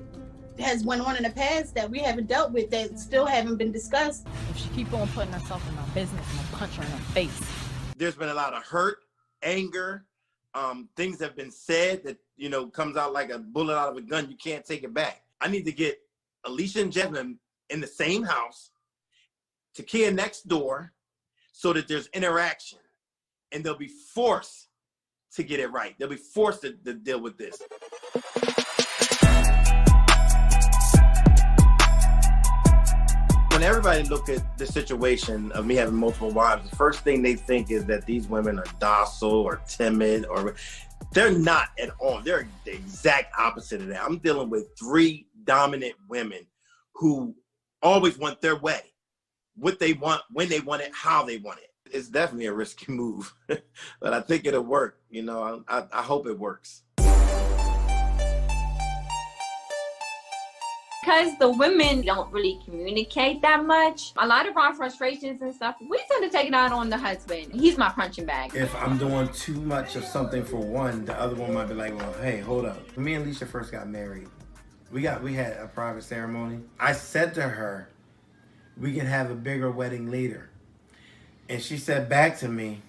has went on in the past that we haven't dealt with that still haven't been discussed. If she keep on putting herself in my business, I'm gonna punch her in her face. There's been a lot of hurt, anger, things have been said that, comes out like a bullet out of a gun. You can't take it back. I need to get Alicia and Jasmine in the same house, Takia next door, so that there's interaction, and they'll be forced to get it right. They'll be forced to deal with this. When everybody look at the situation of me having multiple wives, the first thing they think is that these women are docile or timid, or they're not at all. They're the exact opposite of that. I'm dealing with 3 dominant women who always want their way, what they want, when they want it, how they want it. It's definitely a risky move, but I think it'll work. I hope it works. Because the women don't really communicate that much, a lot of our frustrations and stuff, we tend to take it out on the husband. He's my punching bag. If I'm doing too much of something for one, the other one might be like, well, hey, hold up. When me and Alicia first got married, we had a private ceremony. I said to her, we can have a bigger wedding later. And she said back to me,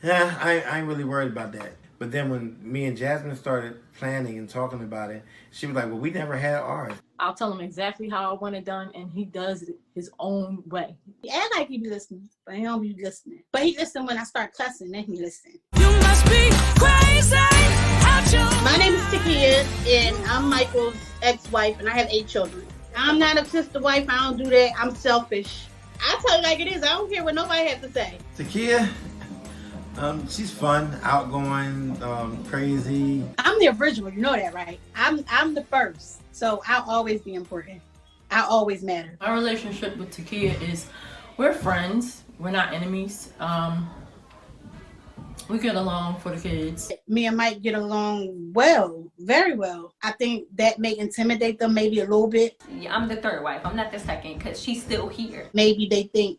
yeah, I ain't really worried about that. But then when me and Jasmine started planning and talking about it, she was like, well, we never had ours. I'll tell him exactly how I want it done, and he does it his own way. He act like he be listening, but he don't be listening. But he listen when I start cussing, then he listen. You must be crazy. My name is Takia, and I'm Mykal's ex-wife, and I have 8 children. I'm not a sister wife. I don't do that. I'm selfish. I tell you like it is. I don't care what nobody has to say. Takia, she's fun, outgoing, crazy. I'm the original. You know that, right? I'm the first, so I'll always be important. I'll always matter. Our relationship with Takia is, we're friends. We're not enemies. We get along for the kids. Me and Mike get along well, very well. I think that may intimidate them maybe a little bit. Yeah, I'm the third wife. I'm not the second because she's still here. Maybe they think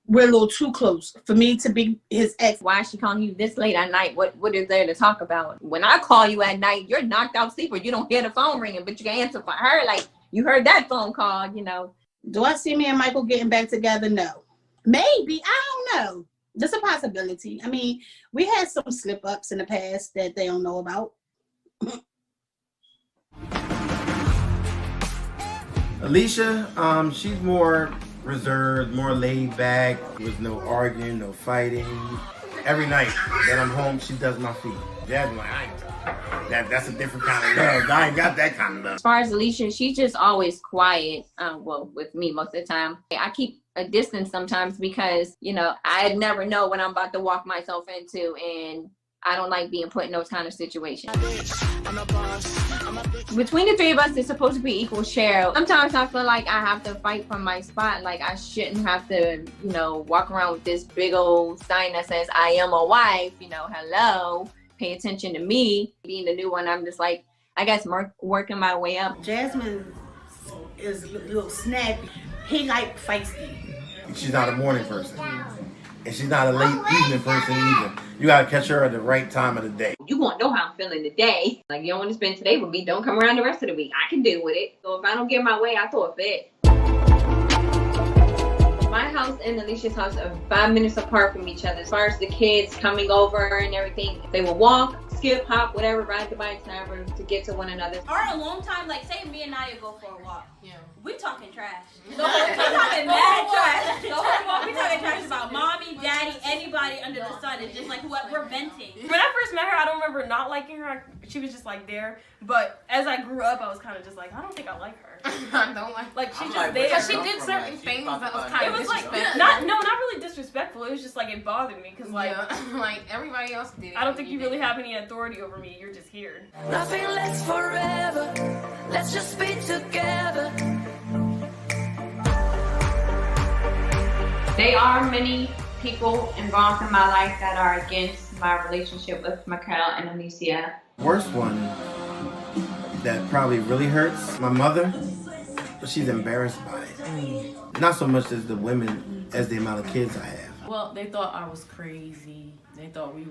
we're a little too close for me to be his ex. Why is she calling you this late at night? What is there to talk about? When I call you at night, you're knocked out sleep or you don't hear the phone ringing, but you can answer for her. Like, you heard that phone call, Do I see me and Mykal getting back together? No. Maybe. I don't know. There's a possibility. I mean, we had some slip-ups in the past that they don't know about. Alicia, she's more reserved, more laid back. There's no arguing, no fighting. Every night that I'm home, she does my feet. Jasmine, that's a different kind of love. I ain't got that kind of love. As far as Alicia, she's just always quiet. With me most of the time. I keep a distance sometimes because, I never know what I'm about to walk myself into. And I don't like being put in those kind of situations. Between the three of us, it's supposed to be equal share. Sometimes I feel like I have to fight for my spot. Like I shouldn't have to, walk around with this big old sign that says, I am a wife, hello, pay attention to me. Being the new one, I'm just like, I guess working my way up. Jasmine is a little snappy. He like feisty. She's not a morning person. And she's not a late evening person either. You gotta catch her at the right time of the day. You won't know how I'm feeling today. Like, you don't want to spend today with me, don't come around the rest of the week. I can deal with it. So if I don't get my way, I throw a fit. My house and Alicia's house are 5 minutes apart from each other. As far as the kids coming over and everything, they will walk, skip, hop, whatever, ride the bikes, however, to get to one another. Our alone time, like say me and Naya go for a walk. Yeah. We talking trash. The whole we talking mad trash. The whole walk we talking trash about mommy, daddy, anybody under the sun. It's just like what we're venting. When I first met her, I don't remember not liking her. She was just like there. But as I grew up, I was kind of just like, I don't think I like her. I don't like. She's just there. Because she did certain things that was kind of disrespectful. Not really disrespectful. It was just like it bothered me because like everybody else did. I don't think you really have any authority over me. You're just here. Nothing lasts forever. Let's just be together. There are many people involved in my life that are against my relationship with Mykal and Alicia. Worst one that probably really hurts my mother, but she's embarrassed by it. Not so much as the women as the amount of kids I have. Well, they thought I was crazy. They thought we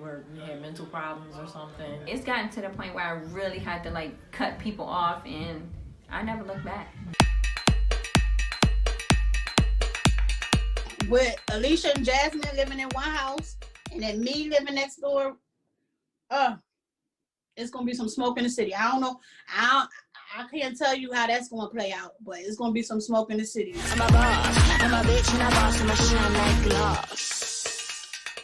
had mental problems or something. It's gotten to the point where I really had to like cut people off, and I never looked back. With Alicia and Jasmine living in one house and then me living next door, it's gonna be some smoke in the city. I don't know. I can't tell you how that's gonna play out, but it's gonna be some smoke in the city. I'm a boss, I'm a bitch and a boss, I'm a shine like glass.